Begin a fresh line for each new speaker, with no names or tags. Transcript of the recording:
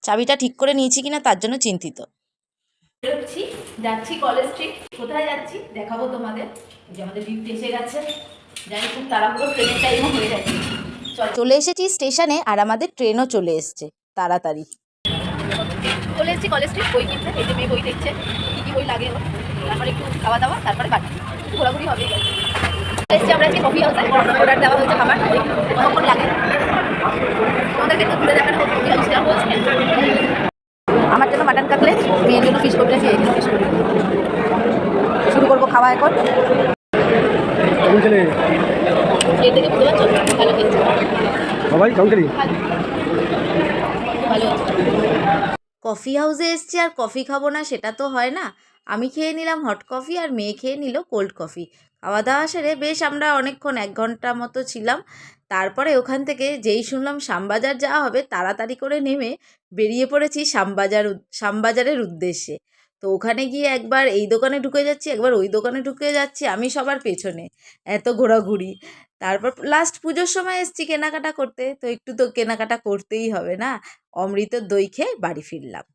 চাবিটা ঠিক করে নিয়েছি কিনা তার জন্য চিন্তিত।
বেরোচ্ছি, যাচ্ছি কলেজ স্ট্রিট। কোথায় যাচ্ছি দেখাবো তোমাদের। যে আমাদের লিফট এসে গেছে, জানি খুব তাড়াহুড়ো, ট্রেনের টাইমও হয়ে গেছে।
চলে এসেছি স্টেশনে, আর আমাদের ট্রেনও চলে এসছে তাড়াতাড়ি।
চলে এসেছি কলেজ স্ট্রিট, বই কিনতে। এই যে মেয়ে বই দেখছে, কী কী বই লাগে ওর। তারপরে একটু খাওয়া দাওয়া, তারপরে বাড়ি ঘোরাঘুরি হবে। এসেছি আমরা আজকে কফি হাউসে, অর্ডার দেওয়া হয়েছে খাবার। কতক্ষণ লাগে তোমাদেরকে একটু ঘুরে দেখানো হবে। কফি হাউসে আমার জন্য মাটন কাটলেট, মেয়ের জন্য ফিশ কাটলেট, এই জন্য ফিশ করি। শুরু করবো খাওয়া এখন। এই থেকে বুঝতে পারছো ভালো খেয়েছে
সবাই কাউন্টারি
ভালো আছে।
কফি হাউসে এসছি আর কফি খাবো না সেটা তো হয় না। আমি খেয়ে নিলাম হট কফি আর মেয়ে খেয়ে নিল কোল্ড কফি। খাওয়া দাওয়া সেরে বেশ আমরা অনেকক্ষণ 1 ঘন্টা মতো ছিলাম। তারপরে ওখান থেকে যেই শুনলাম শ্যামবাজার যাওয়া হবে, তাড়াতাড়ি করে নেমে বেরিয়ে পড়েছি শ্যামবাজারের উদ্দেশ্যে। তো ওখানে গিয়ে একবার এই দোকানে ঢুকে যাচ্ছি, একবার ওই দোকানে ঢুকে যাচ্ছি, আমি সবার পেছনে, এত ঘোরাঘুরি। তারপর লাস্ট পুজোর সময় এসছি কেনাকাটা করতে, তো একটু তো কেনাকাটা করতেই হবে না। অমৃত দই খেয়ে বাড়ি ফিরলাম।